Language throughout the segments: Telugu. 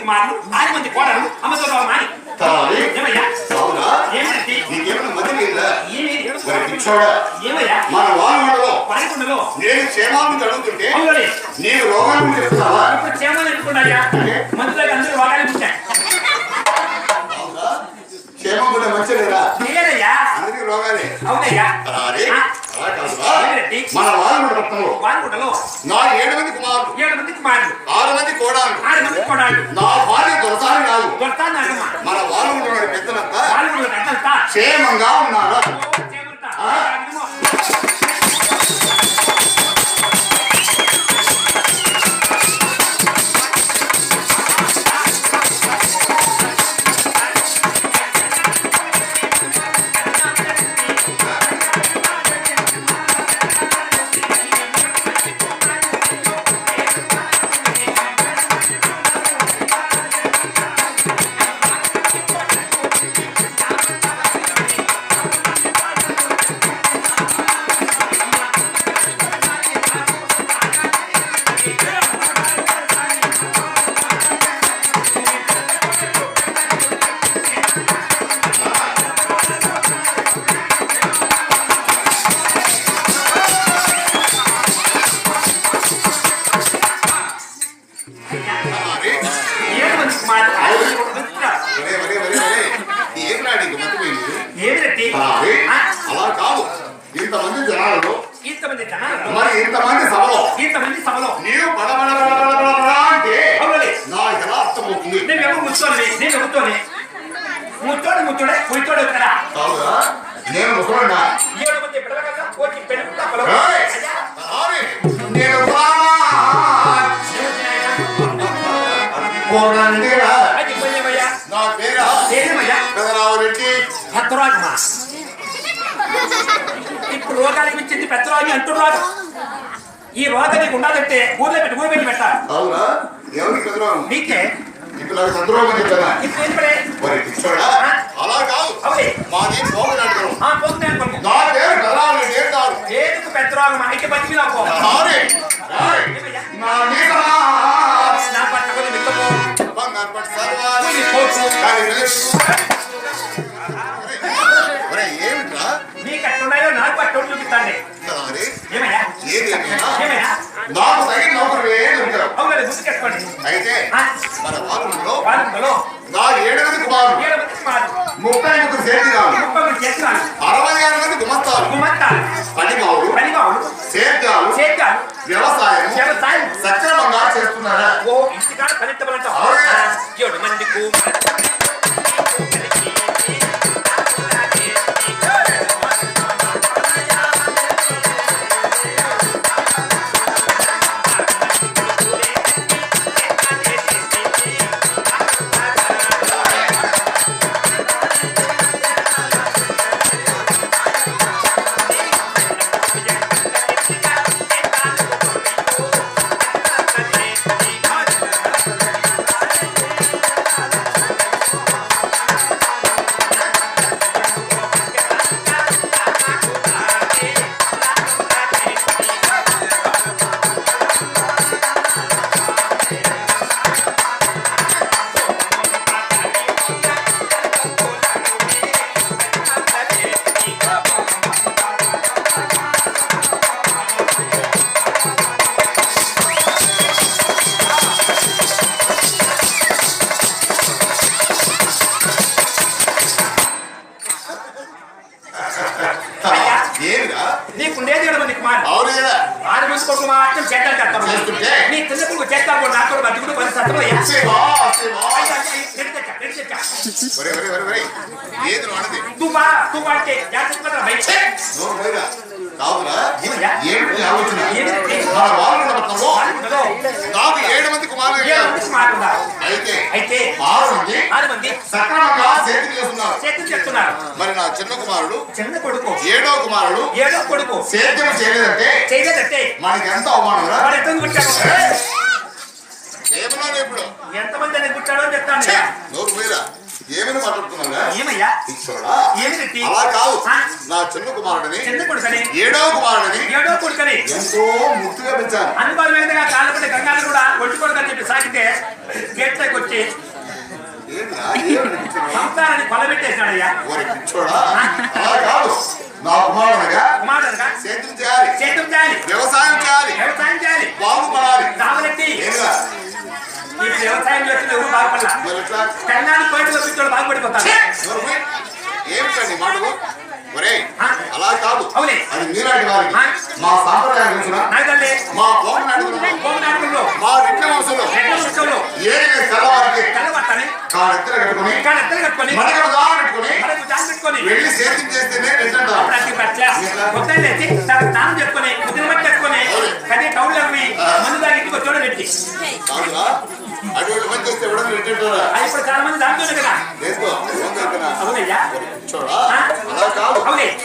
కుమారులు 6 మంది కోడలు అమ్మతో మాని ఏమయ్యా నీకేమన్నా మధ్య లేదా ఏమయ్యా మన వానలో వారికుండలో నేను క్షేమాన్ని అడుగుతుంటే నేను రోగాన్ని చెప్తున్నావా? ఇప్పుడు క్షేమాన్ని ఎత్తుకున్నాయా మందులకు అందరూ రోగాలు పుట్టాయి. క్షేమం కూడా మంచిదేరా లేదయ్యా అందరికీ రోగాలే. అవునయ్యా మన వారికుండలో నా 7 మంది కుమారులు 7 మంది కుమారులు 6 మంది కోడాలు 6 మంది కోడాలు నా భార్య దొరసారి కాదు దొరతానమ్మ మన వానలో పెద్దలంతా వారికుండలో పెద్దలంతా క్షేమంగా ఉన్నారా? అలా కాదు ఇంతమంది జనాలలో మరి ఇంతమంది సభలో నీవు అంటే నాకు ఎలా అర్థమవుతుంది? నేను ముసలోడా? నేను నా పేరా పెదరావురెడ్డి. ఇప్పుడు రోగానికి వచ్చింది పెద్ద రోగి అంటున్నారు. ఈ రోగం నీకు ఉండాలంటే ఊర్లో పెట్టి పెట్టాలి. అవునా? ఎవరికి పెదరావు? నీకే. ఇప్పుడు నాకు సంద్రోహం చెప్పారా? అలా కాదు మాది పోగనాటకం. నా పేరు పెదరావురెడ్డి అంటారు. ఏడుకు పెద్ద రోగం అయితే బతికి నా ఏమిట్రా నీకు అట్టున్నాయో నాకు పట్టు చూపిస్తాండి. నాకు తగిన నౌకరు గుర్తుకెట్టుకోండి. అయితే మన వారంలో నా 7 మంది కుమారులు 30 సేద్యాలు 66 మంది గుమస్తాలు 10 మావులు సేద్యాలు వ్యవసాయం సక్రమంగా చేస్తున్నారా? ఓ ఇంటికాడ ఫలితమంటావు. 7 మంది నీకుండేది 7 మంది కుమారులు. 6 మంది కొడుకు మాత్రం చెట్టాలు కడతాను. నీ తిన్నప్పుడు చెట్టాలు నాకు బతుకుడు పని సత్వం నాకు 7 మంది కుమారులు అయితే 6 మంది సక్రమంగా సేద్యం చేస్తున్నారు. మరి నా చిన్న కొడుకు 7వ కుమారుడు సేద్యం చేయలేదంటే మనకి ఎంత అవమానం. ఎంతమంది అని పుట్టాడో చెప్తాను. ఏమని మాట్లాడుతున్నావుగా? ఏమయ్యా? పిచ్చోడా? ఏమిటి? అలా కాదు. నా చిన్న కుమారుడిని, చిన్న కొడుకని, ఏడో కుమారుడిని కొడుకని ఎంతో ముక్తిగా పెంచాను. అనుభవమైనగా కాళ్ళపడి గంగాలు కూడా ఒంటి కొడుకని చెప్పి సాగితే గేట్ పైకి వచ్చి సంసారాన్ని కొలబెట్టేశాడయ్యా. పిచ్చోడా? అలా కాదు. నా కుమారుడుగా సేద్యం చేయాలి, వ్యవసాయం చేయాలి, బాగుపడాలి. రావరెడ్డి వ్యవసాయం చేస్తున్న ఎవరు బాగుపడాల? కన్నాన్ని బయట పంపించాడు బాగుపడిపోతాడు. ఏమిటండి మాటలు? అలా కాదు. అవునే అది మీలాంటి వారికి మా సాంప్రదాయం మా పౌర్ణాడుగులో మా రెట్ల వంశంలో ఏదైనా తెల్లవారికి కాళ్ళెత్తలు కట్టుకొని మనకు దారి పెట్టుకొని వెళ్ళి సేద్యం చేస్తేనే స్నానం చేసుకొని ముద్దులు బట్టి కట్టుకొని కదే టౌన్లో మందు దాని ఇంటికి వచ్చాడు రెడ్డి. అటువంటి మంది వస్తే ఎవడన్నా పెట్టేటారా? ఇప్పుడు చాలా మంది దాంట్లోనే కదా. అవునయ్యా. అలా కాదు.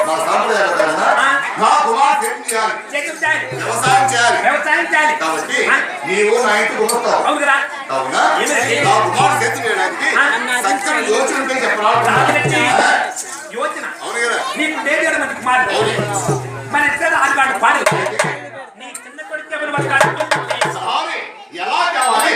మా సాంప్రదాయం నా కుమార్ వ్యవసాయం చేయాలి కాబట్టి నీవు నా ఇంటికి వస్తావు. కావున నా కుమార్ సేద్యం చేయడానికి చక్కని యోచన ఉంటే చెప్పరా? యోచన అవును కదా. నీకు లేదు మంచి కుమార్ మన ఇద్దరు ఆడవాడు పాడు నీ చిన్న కొడుకు ఎలా కావాలి?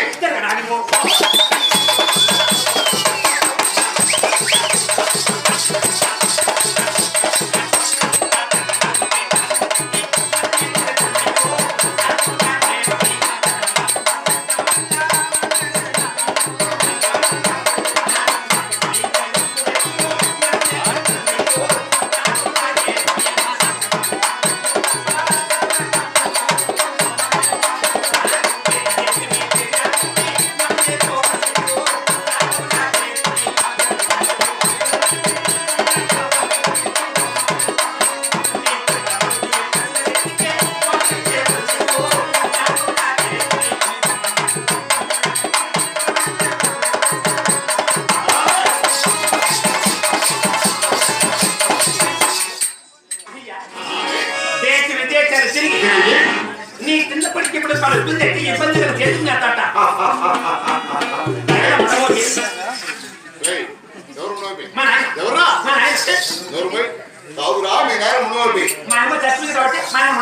నీ చిన్నప్పటికి ఇప్పుడు ఇబ్బందిగా చేస్తుందట. మా అమ్మ చచ్చింది కాబట్టి మా అమ్మ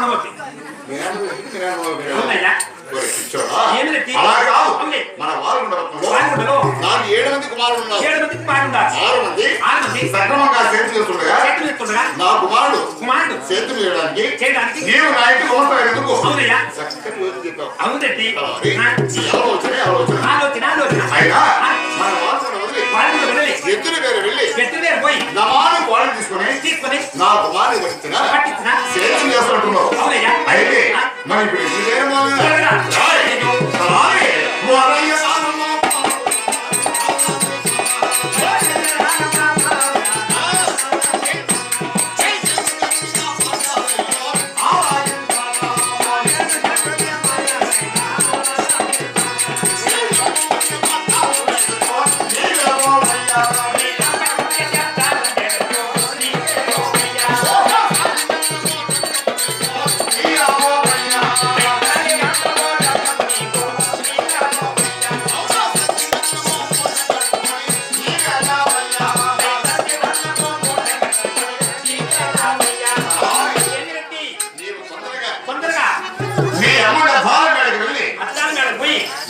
ఉండబోతుంది. మన వాళ్ళు 7 మంది కుమారులు ఉన్నారు. 6 మంది సక్రమంగా సేద్యం చేస్తుండగా నా కుమారుడు సేద్యం చేయడానికి నీవు నా ఇంటికి వస్తావు. ఎందుకు? చక్కటి యోచన చెప్పావు. అవునండి. అయినా మన వాళ్ళని వదిలి ఎత్తున వేరే వెళ్ళి నమాను కోడలు తీసుకొని నా కుమారుని పట్టించిన సేద్యం చేస్తున్నట్టున్నావు. అయితే మనం ఇప్పుడు ఎప్పుడు చేయమో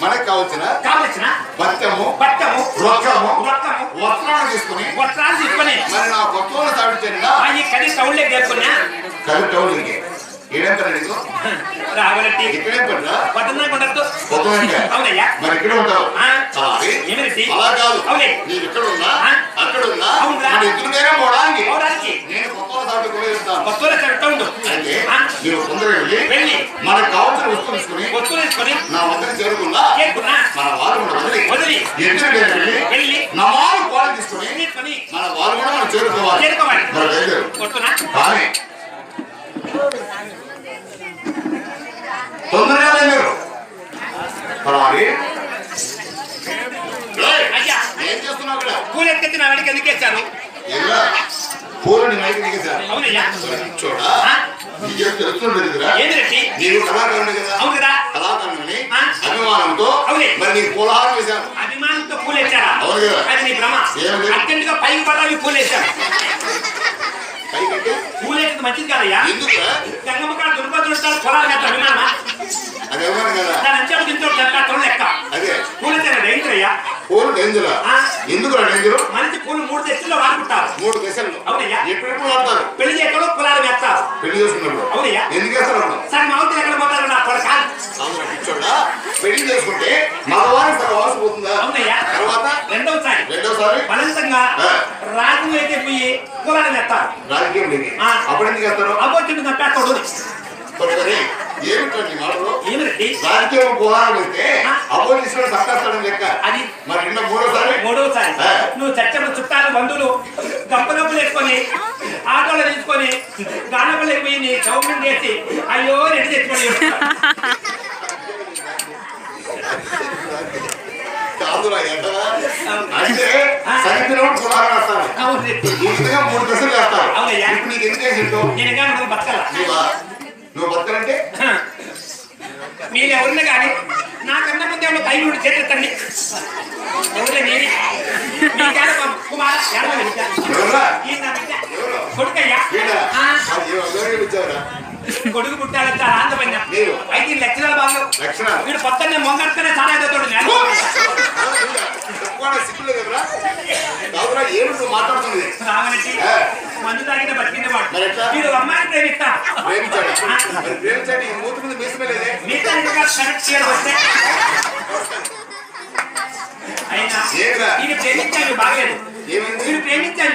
మనకు కావలసిన బత్తము వస్త్రాలు తీసుకుని మరి నా కొత్త సాగుతున్నా కలి టౌన్కి రావాలంటే ఇక్కడే పడ్డా అవునయ్యా. మరి ఇక్కడ ఉంటావు. అలా కాదు. నీవు ఇక్కడ ఉన్నా అక్కడ ఉన్నా ఇద్దరు పోవడానికి నేను కొత్త సాగుతూ అయితే నీవు తొందరగా వెళ్ళి మనకు కావాల్సిన వస్తువులు తీసుకుని నా వద్దకు చేరుకున్నా మన వాళ్ళు వదిలి ఎదురు వెళ్ళి నా వాళ్ళు కోడలు తీసుకుని మన వాళ్ళు కూడా మనం చేరుకోవాలి. కానీ తొందరగా మీరు ఏం చేస్తున్నావు ఇక్కడ? పూలు ఎత్తి నా వెనక ఎందుకు వేశారు? పూలని నైకి దిగేశారు. అవునయ్యా. చూడా నీకేం తెలుస్తుండేదిరా? నీవు కళాకారుడు కదా. అవును కదా. కళాకారుని అభిమానంతో మరి నీకు పూలహారం వేశాను. అభిమానంతో పూలు వేసారా? అవును కదా. అది నీ భ్రమ. ఏమిటి? అర్జెంట్ గా పైకి పడాలి పూలు వేసారు. పైకంటే పూలు వేసేది మంచిది కాదయ్యా. ఎందుకురా? గంగమ్మ కాడ దుర్పతులు ఉంటారు, పొలాలు వేస్తారు, విన్నామా? అది ఇవ్వను కదా. దాని అంచెలు తింటూ లెక్క. అదే పూలు వేసారా డేంజరయ్యా? పూలు డేంజరా? ఎందుకురా డేంజరు? మంచి పూలు 3 దశల్లో వాడుకుంటారు. 3 దశల్లో. అవునయ్యా. ఎప్పుడెప్పుడు వాడతారు? పెళ్లి చేయకుండా పొలాలు వేస్తారు. పెళ్లి చేసుకున్నప్పుడు. అవునయ్యా. ఎందుకు వేస్తారు? సార్ మావతి ఎక్కడ పోతారు నా కొడుక? అవునా పిచ్చోడా? పెళ్లి చేసుకుంటే మగవారి సగవాసు పోతుందా? అవునయ్యా. తర్వాత రెండోసారి బలవంతంగా రాజు అయితే పోయి పొలాలు వేస్తారు. రాజకీయం లేదు. అప్పుడు ఎందుకు వేస్తారు? అబ్బొచ్చింది తప్పేస్తాడు. ఏమిటండి మాటలు? ఏమిటి? రాజకీయం పోరాటం వేస్తే అపోజిషన్ తప్పేస్తాడని లెక్క. అది మరి నిన్న మూడోసారి నువ్వు చర్చలు చుట్టాలు బంధువులు గంపలప్పులు వేసుకొని ఆటోలు తీసుకొని గానపల్లి అయిపోయి నీ గవర్నమెంట్ చేసి అయ్యో రెడ్డి తెచ్చుకొని కాదురా ఎట్టరా? అంటే సరిగ్గినప్పుడు పురాణం వేస్తారు. ఈ విధంగా 3 దశలు వేస్తారు. ఇప్పుడు నీకు ఎందుకు వేసిండు? నేను కానీ నువ్వు బతకాల. నువ్వు బతకాలంటే మీరు ఎవరిని కానీ నాకన్నా ముందే ఉన్న పై నుండి చేతండి. ఎవరే నేనే కుమార కొడుకయ్యా. కొడుకు పుట్టాలంటే చాలా ఆనందమైన అయితే లక్షణాలు బాగా వీడు పొద్దున్నే మొంగడుతూనే చాలా ఎదుగుతాడు. మాట్లాడుతుంది రావనట్టి మందు తాగిన బతికిన వాడు వీడు అమ్మాయిని ప్రేమిస్తా వస్తే అయినా ఇది ప్రేమించాను బాగలేదు. వీడు ప్రేమించాను